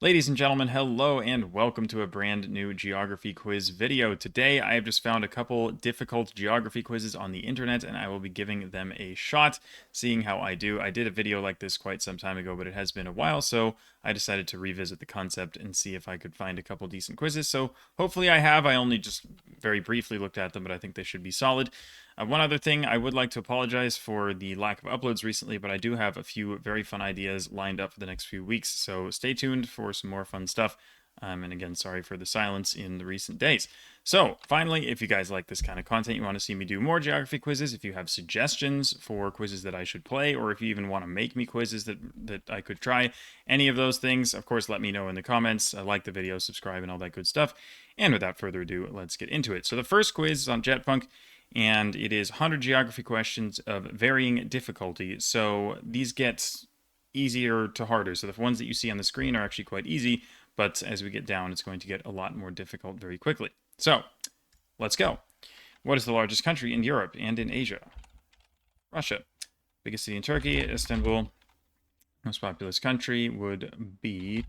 Ladies and gentlemen, hello and welcome to a brand new geography quiz video. Today I have just found a couple difficult geography quizzes on the internet and I will be giving them a shot, seeing how I do. I did a video like this quite some time ago, but it has been a while, so I decided to revisit the concept and see if I could find a couple decent quizzes. So hopefully I have. I only just very briefly looked at them, but I think they should be solid. One other thing, I would like to apologize for the lack of uploads recently, but I do have a few very fun ideas lined up for the next few weeks, so stay tuned for some more fun stuff. And again, sorry for the silence in the recent days. So, finally, if you guys like this kind of content, you want to see me do more geography quizzes, if you have suggestions for quizzes that I should play, or if you even want to make me quizzes that I could try, any of those things, of course, let me know in the comments. Like the video, subscribe, and all that good stuff. And without further ado, let's get into it. So the first quiz is on Jetpunk, and it is 100 geography questions of varying difficulty. So these get easier to harder. So the ones that you see on the screen are actually quite easy, but as we get down, it's going to get a lot more difficult very quickly. So let's go. What is the largest country in Europe and in Asia? Russia. Biggest city in Turkey, Istanbul. Most populous country would be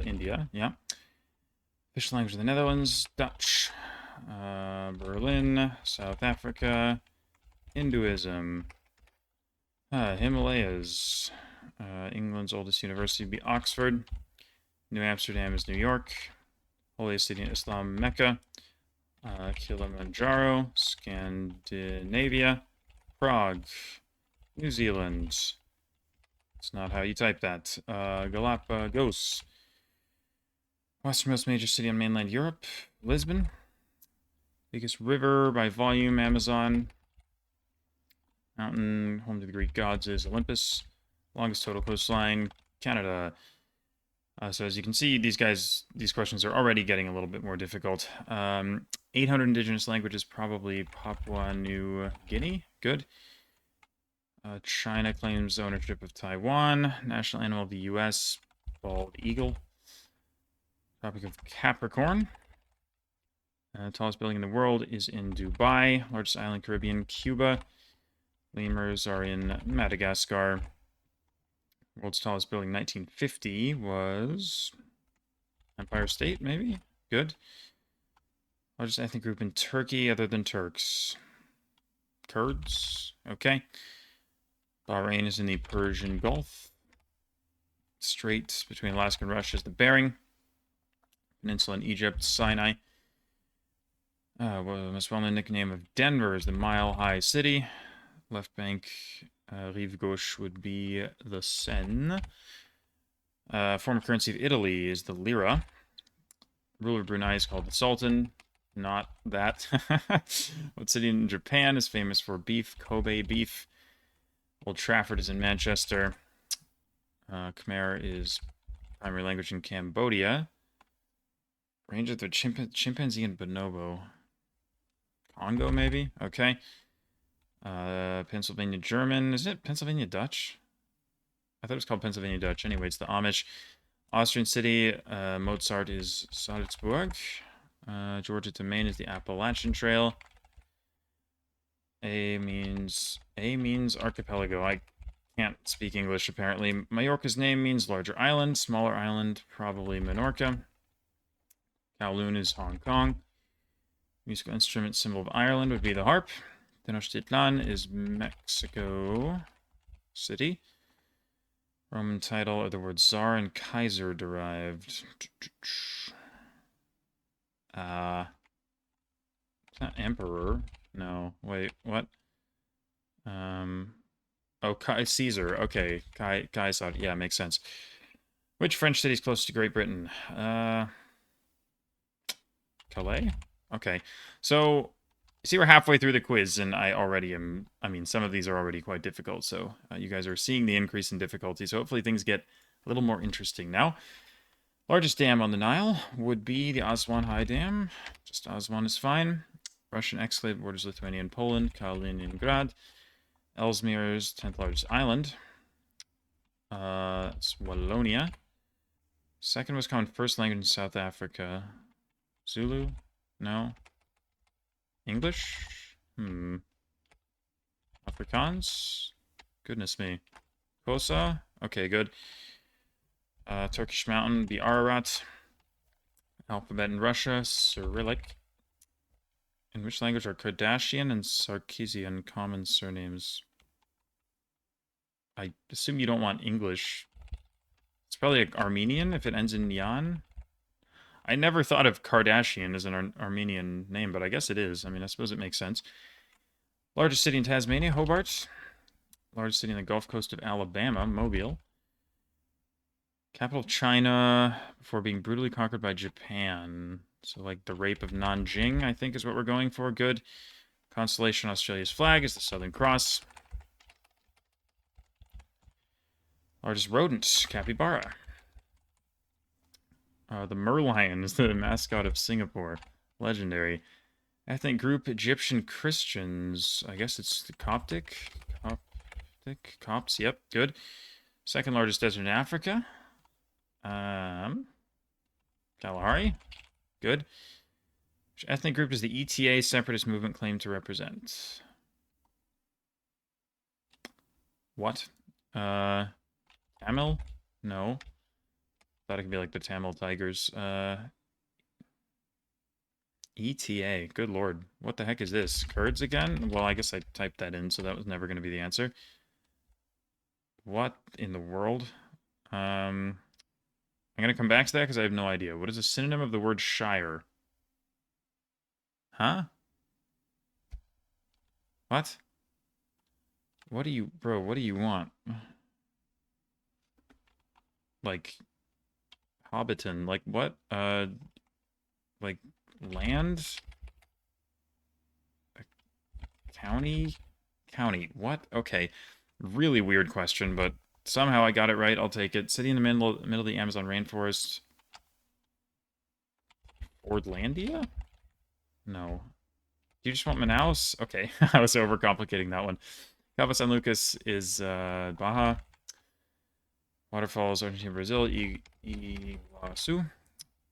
India. Yeah. Official language of the Netherlands, Dutch. Berlin, South Africa, Hinduism, Himalayas, England's oldest university would be Oxford, New Amsterdam is New York, holiest city in Islam, Mecca, Kilimanjaro, Scandinavia, Prague, New Zealand. It's not how you type that. Galapagos, westernmost major city on mainland Europe, Lisbon. Biggest river by volume, Amazon. Mountain, home to the Greek gods, is Olympus. Longest total coastline, Canada. So as you can see, these questions are already getting a little bit more difficult. 800 indigenous languages, probably Papua New Guinea. Good. China claims ownership of Taiwan. National animal of the U.S., bald eagle. Tropic of Capricorn. Tallest building in the world is in Dubai. Largest island, Caribbean, Cuba. Lemurs are in Madagascar. World's tallest building, 1950, was Empire State, maybe? Good. Largest ethnic group in Turkey other than Turks. Kurds. Okay. Bahrain is in the Persian Gulf. Strait between Alaska and Russia is the Bering. Peninsula in Egypt, Sinai. Well, the most well-known nickname of Denver is the Mile High City. Left bank, rive gauche would be the Seine. Former currency of Italy is the lira. Ruler of Brunei is called the Sultan. Not that. What city in Japan is famous for beef? Kobe beef. Old Trafford is in Manchester. Khmer is primary language in Cambodia. Range of the chimpanzee and bonobo. Congo, maybe? Okay. Pennsylvania German. Is it Pennsylvania Dutch? I thought it was called Pennsylvania Dutch. Anyway, it's the Amish. Austrian city. Mozart is Salzburg. Georgia to Maine is the Appalachian Trail. A means archipelago. I can't speak English, apparently. Majorca's name means larger island. Smaller island, probably Menorca. Kowloon is Hong Kong. Musical instrument symbol of Ireland would be the harp. Tenochtitlan is Mexico City. Roman title are the words Tsar and Kaiser derived. It's not Emperor. No, wait, what? Oh, Caesar. Okay, Caesar. Yeah, makes sense. Which French city is close to Great Britain? Calais? Okay, so see, we're halfway through the quiz, and I already am. I mean, some of these are already quite difficult, so you guys are seeing the increase in difficulty. So hopefully things get a little more interesting now. Largest dam on the Nile would be the Aswan High Dam. Just Aswan is fine. Russian exclave borders Lithuania and Poland. Kaliningrad. Ellesmere's 10th largest island. It's Wallonia. Second most common first language in South Africa. Zulu? No. English? Afrikaans? Goodness me. Xhosa? Okay, good. Turkish mountain, the Ararat. Alphabet in Russia, Cyrillic. In which language are Kardashian and Sarkeesian common surnames? I assume you don't want English. It's probably like Armenian if it ends in Yan. I never thought of Kardashian as an Armenian name, but I guess it is. I mean, I suppose it makes sense. Largest city in Tasmania, Hobart. Largest city in the Gulf Coast of Alabama, Mobile. Capital of China before being brutally conquered by Japan. So, like, the rape of Nanjing, I think, is what we're going for. Good. Constellation Australia's flag is the Southern Cross. Largest rodent, capybara. The merlion is the mascot of Singapore. Legendary. Ethnic group, Egyptian Christians. I guess it's the Coptic? Copts, yep, good. Second largest desert in Africa. Kalahari, good. Which ethnic group does the ETA separatist movement claim to represent? What? Tamil? No. Thought it could be like the Tamil Tigers. ETA, good lord. What the heck is this? Kurds again? Well, I guess I typed that in, so that was never going to be the answer. What in the world? I'm going to come back to that because I have no idea. What is a synonym of the word shire? Huh? What? What do you... Bro, what do you want? Like... Hobbiton. Like, what? Like, land? County? County. What? Okay. Really weird question, but somehow I got it right. I'll take it. City in the middle of the Amazon rainforest. Fordlandia? No. Do you just want Manaus? Okay. I was overcomplicating that one. Cabo San Lucas is Baja. Waterfalls, Argentina, Brazil. Iguazu.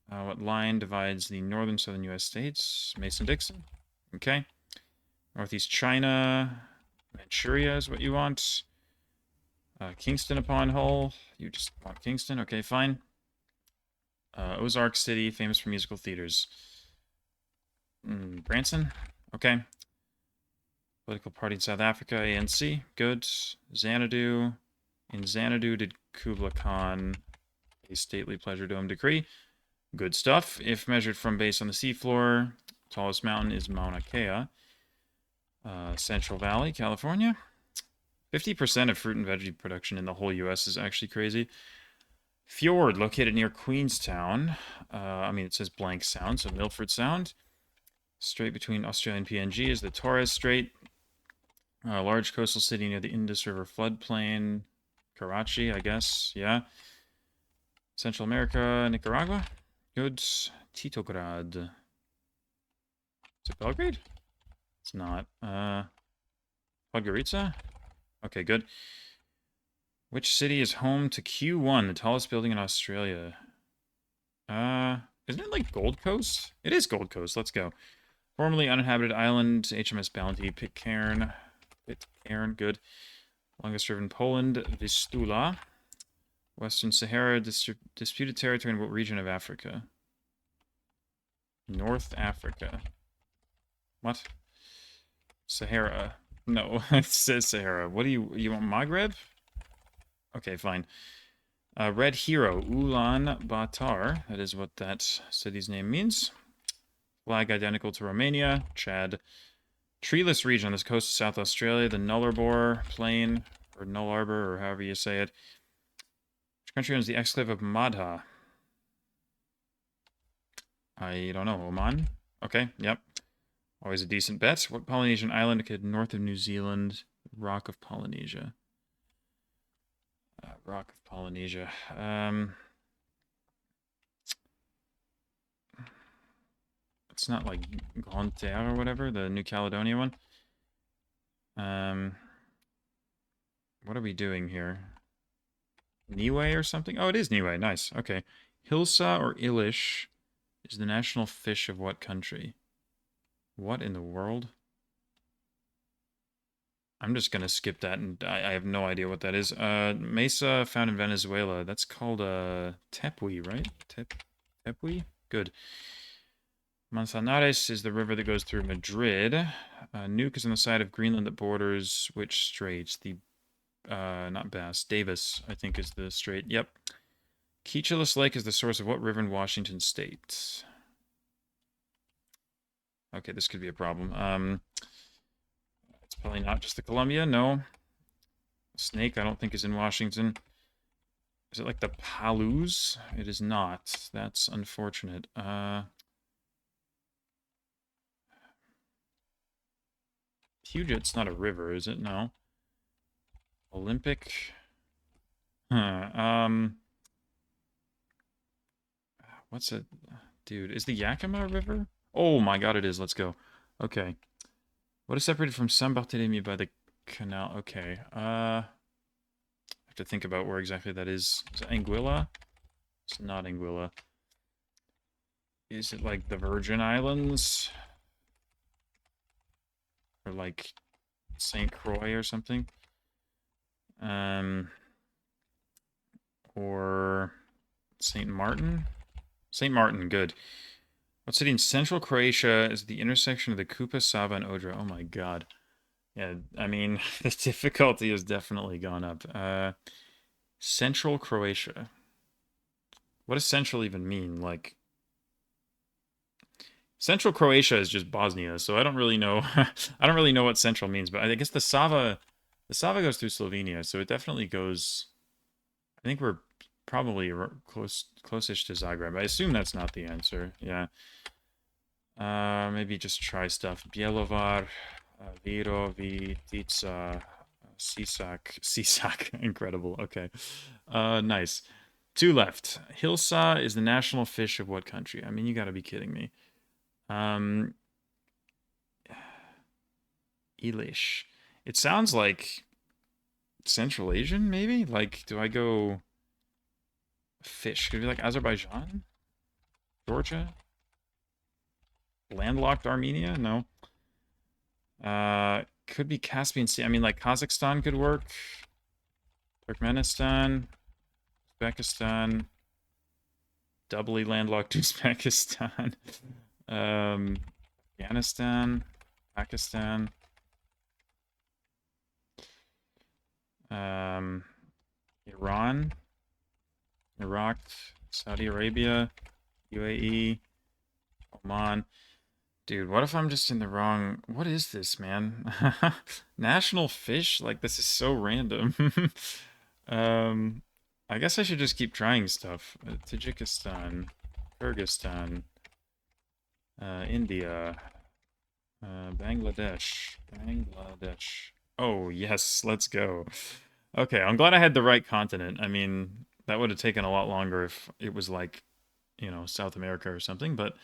What line divides the northern southern U.S. states? Mason-Dixon. Okay. Northeast China. Manchuria is what you want. Kingston upon Hull. You just want Kingston. Okay, fine. Ozark City, famous for musical theaters. Branson. Okay. Political party in South Africa, ANC. Good. Xanadu. In Xanadu did Kublai Khan a stately pleasure dome decree. Good stuff. If measured from base on the seafloor, tallest mountain is Mauna Kea. Central Valley, California. 50% of fruit and veggie production in the whole U.S. is actually crazy. Fjord, located near Queenstown. I mean, it says blank sound, so Milford Sound. Strait between Australia and PNG is the Torres Strait. Large coastal city near the Indus River floodplain. Karachi, I guess. Yeah. Central America, Nicaragua. Good. Titograd. Is it Belgrade? It's not. Podgorica? Okay, good. Which city is home to Q1, the tallest building in Australia? Isn't it like Gold Coast? It is Gold Coast. Let's go. Formerly uninhabited island, HMS Bounty, Pitcairn. Pitcairn, good. Longest river in Poland, Vistula. Western Sahara, disputed territory in what region of Africa? North Africa. What? Sahara. No, it says Sahara. What do you want, Maghreb? Okay, fine. Red Hero, Ulaanbaatar. That is what that city's name means. Flag identical to Romania. Chad. Treeless region on this coast of South Australia. The Nullarbor Plain, or Nullarbor, or however you say it. Which country owns the exclave of Madha? I don't know. Oman? Okay, yep. Always a decent bet. What Polynesian island located north of New Zealand? Rock of Polynesia. Rock of Polynesia. It's not like Grande-Terre or whatever, the New Caledonia one. What are we doing here? Niue or something? Oh, it is Niue. Nice. Okay. Hilsa or Ilish is the national fish of what country? What in the world? I'm just gonna skip that, and I have no idea what that is. Mesa found in Venezuela. That's called Tepuy, right? Tepuy? Good. Manzanares is the river that goes through Madrid. Nuke is on the side of Greenland that borders which straits? The not Bass, Davis, I think is the strait. Yep. Keechalus Lake is the source of what river in Washington State? Okay, this could be a problem. It's probably not just the Columbia. No. Snake, I don't think is in Washington. Is it like the Palouse? It is not. That's unfortunate. Puget's not a river, is it? No. Olympic. Huh. What's it? Dude, is the Yakima a river? Oh my god, it is. Let's go. Okay. What is separated from Saint-Barthélemy by the canal? Okay. I have to think about where exactly that is. Is it Anguilla? It's not Anguilla. Is it like the Virgin Islands? Or like St. Croix or something? Or St. Martin? St. Martin, good. What city in central Croatia is the intersection of the Kupa, Sava, and Odra? Oh my god. Yeah, I mean, the difficulty has definitely gone up. Central Croatia. What does central even mean? Like, Central Croatia is just Bosnia, so I don't really know. I don't really know what central means, but I guess the Sava goes through Slovenia, so it definitely goes. I think we're probably close-ish to Zagreb. I assume that's not the answer. Yeah. Maybe just try stuff. Bjelovar, Viro, Vitica, Sisak. Incredible. Okay. Nice. Two left. Hilsa is the national fish of what country? I mean, you gotta be kidding me. Um, Elish. It sounds like Central Asian, maybe? Like, do I go fish? Could it be like Azerbaijan? Georgia? Landlocked Armenia? No. Could be Caspian Sea. I mean, like Kazakhstan could work. Turkmenistan, Uzbekistan, doubly landlocked Uzbekistan, Afghanistan, Pakistan, Iran, Iraq, Saudi Arabia, UAE, Oman. Dude, what if I'm just in the wrong... What is this, man? National fish? Like, this is so random. um, I guess I should just keep trying stuff. Tajikistan, Kyrgyzstan, India, Bangladesh. Oh, yes, let's go. Okay, I'm glad I had the right continent. I mean, that would have taken a lot longer if it was like, South America or something, but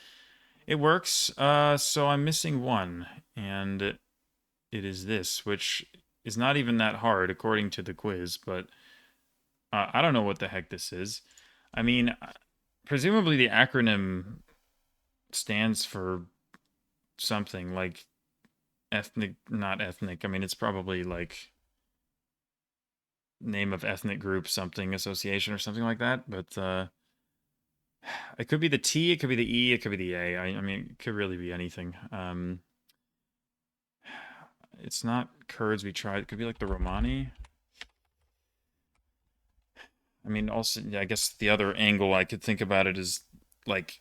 it works. So I'm missing one, and it is this, which is not even that hard according to the quiz, but I don't know what the heck this is. I mean, presumably the acronym stands for something like ethnic, not ethnic. I mean, it's probably like name of ethnic group, something, association, or something like that, but it could be the T, it could be the E, it could be the A. I mean, it could really be anything. It's not Kurds we tried. It could be like the Romani. I mean, also, yeah, I guess the other angle I could think about it is like,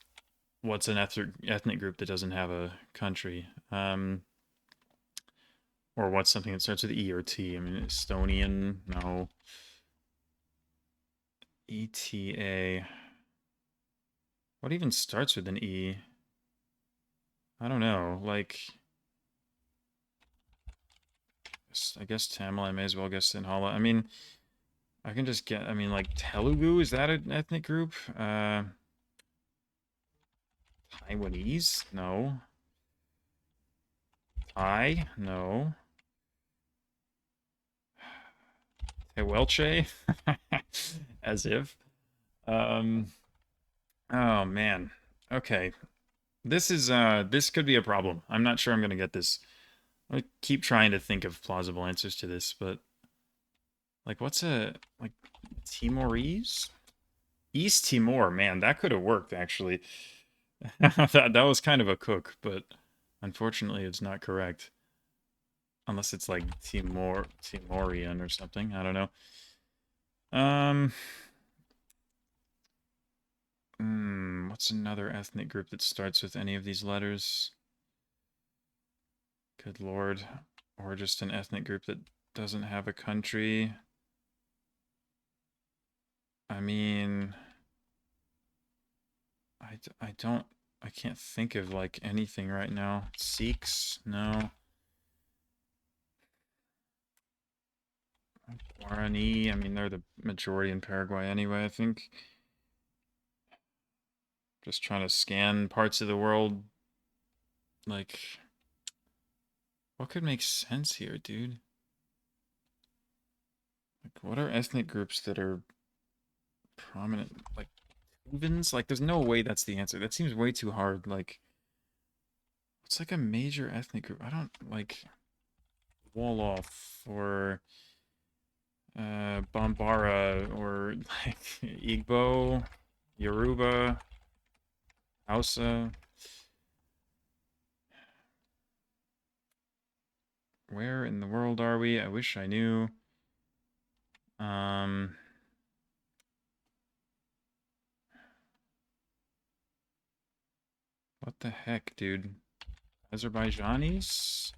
what's an ethnic group that doesn't have a country? Or what's something that starts with E or T? I mean, Estonian, no. ETA. What even starts with an E? I don't know. Like, I guess Tamil. I may as well guess Sinhala. I mean, I can just get. I mean, like Telugu. Is that an ethnic group? Taiwanese? No. Thai? No. Welche? As if. Um. Oh man. Okay. This could be a problem. I'm not sure I'm gonna get this. I keep trying to think of plausible answers to this, but like, what's a like Timorese? East Timor, man, that could have worked actually. That was kind of a cook, but unfortunately, it's not correct. Unless it's like Timorian or something. I don't know. Um, what's another ethnic group that starts with any of these letters? Good lord. Or just an ethnic group that doesn't have a country. I mean, I don't, I can't think of like anything right now. Sikhs? No. Guarani? I mean, they're the majority in Paraguay anyway, I think. Just trying to scan parts of the world. Like, what could make sense here, dude? Like, what are ethnic groups that are prominent? Like, Tuvans? Like, there's no way that's the answer. That seems way too hard. Like, what's like a major ethnic group? I don't like Wolof or Bambara or like Igbo, Yoruba, Hausa. Where in the world are we? I wish I knew. Um, what the heck, dude? Azerbaijanis?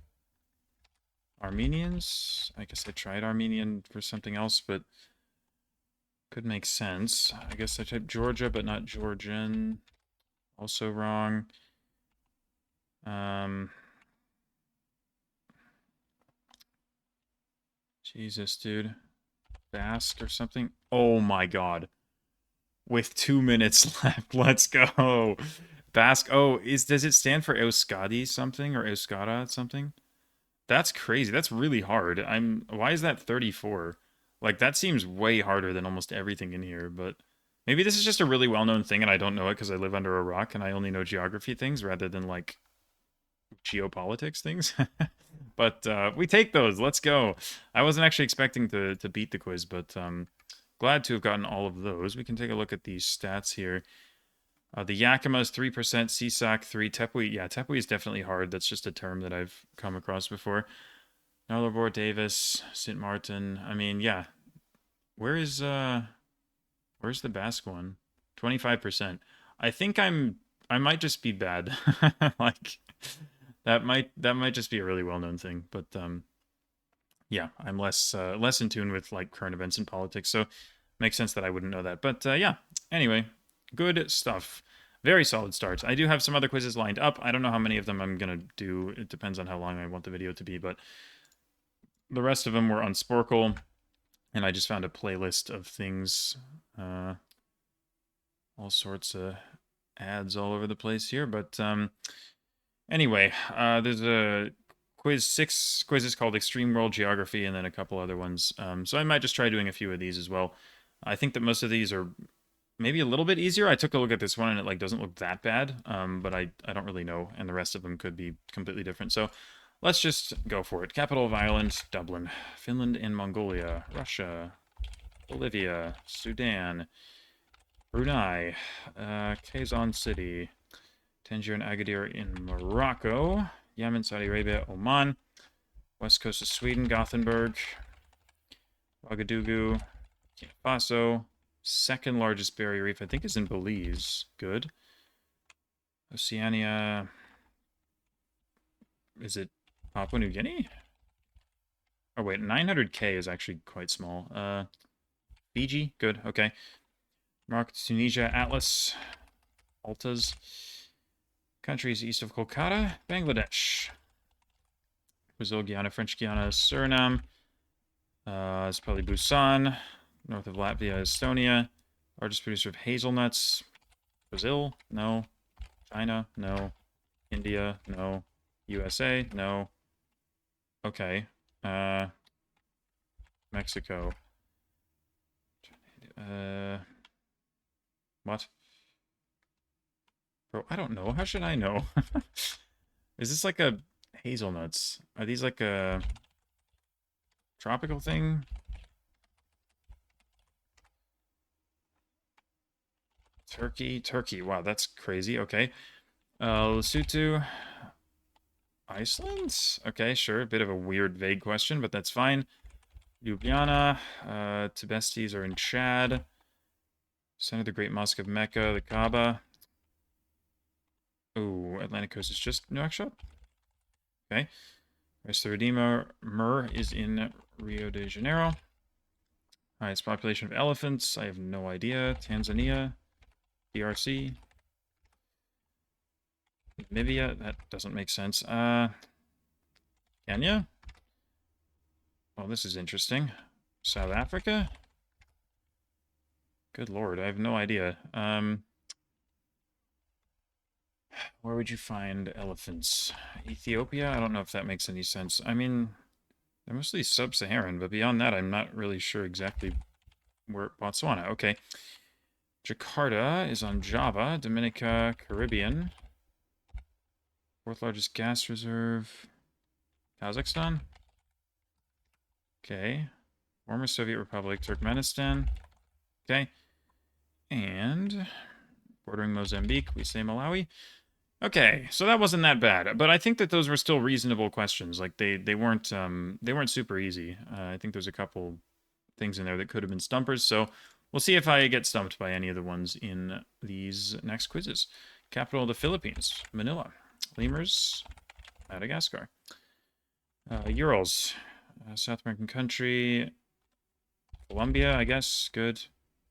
Armenians? I guess I tried Armenian for something else, but could make sense. I guess I typed Georgia, but not Georgian. Also wrong. Um, Jesus, dude. Basque or something? Oh my god. With 2 minutes left, let's go. Basque. Oh, does it stand for Euskadi something or Euskara something? That's crazy. That's really hard. Why is that 34? Like that seems way harder than almost everything in here, but maybe this is just a really well-known thing and I don't know it because I live under a rock and I only know geography things rather than like geopolitics things. But we take those. Let's go. I wasn't actually expecting to beat the quiz, but glad to have gotten all of those. We can take a look at these stats here. The Yakima is 3%, CSAC 3, Tepui. Yeah, Tepui is definitely hard. That's just a term that I've come across before. Nullarbor, Davis, St. Martin. I mean, yeah. Where is where's the Basque one? 25%. I think I might just be bad. Like that might just be a really well-known thing, but yeah, I'm less in tune with like current events and politics, so makes sense that I wouldn't know that. But yeah, anyway, good stuff. Very solid starts. I do have some other quizzes lined up. I don't know how many of them I'm gonna do. It depends on how long I want the video to be, but the rest of them were on Sporkle, and I just found a playlist of things, uh, all sorts of ads all over the place here. But anyway, there's a quiz, 6 quizzes called Extreme World Geography, and then a couple other ones. So I might just try doing a few of these as well. I think that most of these are maybe a little bit easier. I took a look at this one and it like doesn't look that bad. But I don't really know, and the rest of them could be completely different. So let's just go for it. Capital of Ireland, Dublin. Finland and Mongolia. Russia. Bolivia. Sudan. Brunei. Quezon City. Tangier and Agadir in Morocco. Yemen, Saudi Arabia, Oman. West coast of Sweden, Gothenburg. Ouagadougou. Burkina Faso. Second largest barrier reef, I think, is in Belize. Good. Oceania. Is it Papua New Guinea? Oh, wait. 900K is actually quite small. Fiji. Good. Okay. Morocco, Tunisia, Atlas. Altas. Countries east of Kolkata. Bangladesh. Brazil, Guyana, French Guiana, Suriname. It's probably Busan. North of Latvia, Estonia. Largest producer of hazelnuts. Brazil? No. China? No. India? No. USA? No. Okay. Mexico. What? Bro, I don't know. How should I know? Is this like a Hazelnuts. Are these like a tropical thing? Turkey. Wow, that's crazy. Okay. Lesotho. Iceland? Okay, sure. A bit of a weird, vague question, but that's fine. Ljubljana. Tibestes are in Chad. Center of the Great Mosque of Mecca, the Kaaba. Oh, Atlantic Coast is just Nouakchott. Okay. Christ the Redeemer is in Rio de Janeiro. Highest population of elephants. I have no idea. Tanzania. DRC. Namibia. That doesn't make sense. Kenya? Oh, this is interesting. South Africa? Good lord, I have no idea. Where would you find elephants? Ethiopia? I don't know if that makes any sense. I mean, they're mostly sub-Saharan, but beyond that, I'm not really sure exactly where. Botswana, okay. Jakarta is on Java. Dominica, Caribbean. Fourth largest gas reserve. Kazakhstan? Okay. Former Soviet Republic, Turkmenistan. Okay. And bordering Mozambique, we say Malawi. Okay, so that wasn't that bad, but I think that those were still reasonable questions. Like they weren't super easy. I think there's a couple things in there that could have been stumpers. So we'll see if I get stumped by any of the ones in these next quizzes. Capital of the Philippines, Manila. Lemurs, Madagascar. Urals, South American country. Colombia, I guess. Good.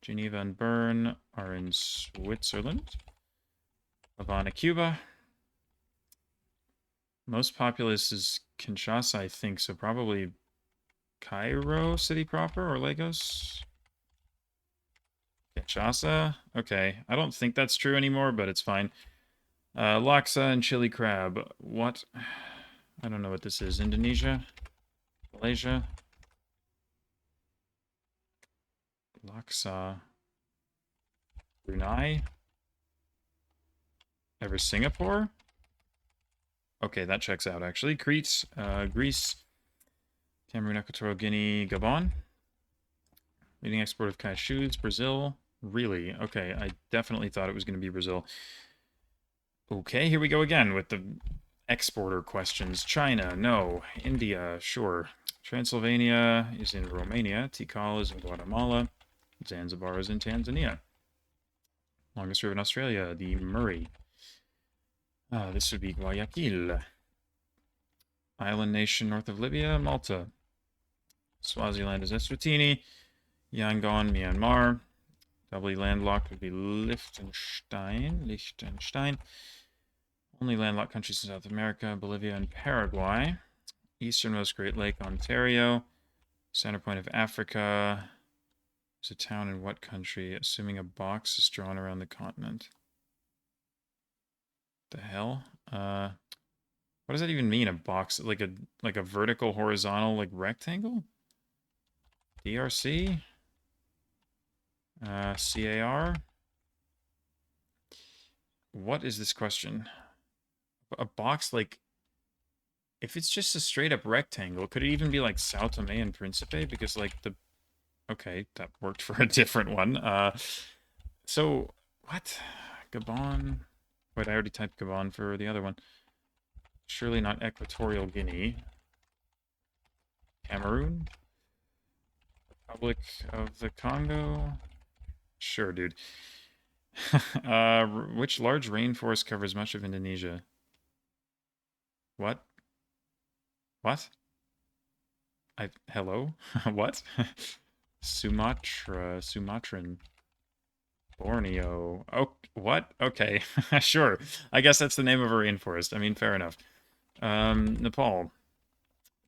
Geneva and Bern are in Switzerland. Havana, Cuba. Most populous is Kinshasa, I think, so probably Cairo city proper or Lagos? Kinshasa? Okay, I don't think that's true anymore, but it's fine. Laksa and chili crab. What? I don't know what this is. Indonesia? Malaysia? Laksa. Brunei? Ever Singapore? Okay, that checks out, actually. Crete, Greece, Cameroon, Equatorial Guinea, Gabon. Leading export of cashews, Brazil. Really? Okay, I definitely thought it was going to be Brazil. Okay, here we go again with the exporter questions. China, no. India, sure. Transylvania is in Romania. Tikal is in Guatemala. Zanzibar is in Tanzania. Longest river in Australia, the Murray. This would be Guayaquil. Island nation north of Libya, Malta. Swaziland is Eswatini. Yangon, Myanmar. Doubly landlocked would be Liechtenstein. Only landlocked countries in South America, Bolivia and Paraguay. Easternmost Great Lake, Ontario. Center point of Africa. Is a town in what country? Assuming a box is drawn around the continent. The hell? What does that even mean? A box, like a vertical, horizontal, like rectangle? DRC? CAR? What is this question? A box, like, if it's just a straight up rectangle, could it even be like Sao Tome and Principe? Because like okay, that worked for a different one. So what? Gabon? Wait, I already typed Gabon for the other one. Surely not Equatorial Guinea. Cameroon? Republic of the Congo? Sure, dude. Which large rainforest covers much of Indonesia? What? What? Hello? What? Sumatran. Borneo. Oh, what? Okay, sure. I guess that's the name of a rainforest. I mean, fair enough. Nepal.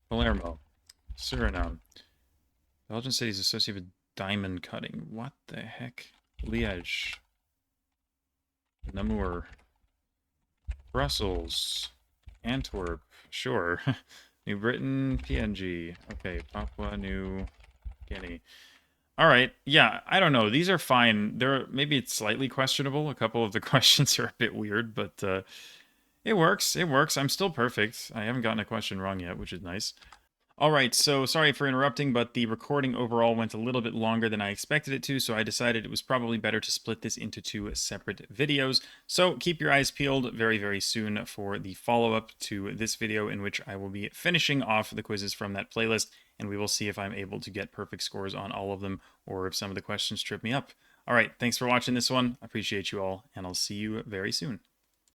Palermo. Suriname. Belgian cities associated with diamond cutting. What the heck? Liège. Namur. Brussels. Antwerp. Sure. New Britain. PNG. Okay, Papua New Guinea. All right. Yeah, I don't know. These are fine. Maybe it's slightly questionable. A couple of the questions are a bit weird, but It works. It works. I'm still perfect. I haven't gotten a question wrong yet, which is nice. All right, so sorry for interrupting, but the recording overall went a little bit longer than I expected it to, so I decided it was probably better to split this into two separate videos. So keep your eyes peeled very, very soon for the follow-up to this video, in which I will be finishing off the quizzes from that playlist, and we will see if I'm able to get perfect scores on all of them, or if some of the questions trip me up. All right, thanks for watching this one. I appreciate you all, and I'll see you very soon.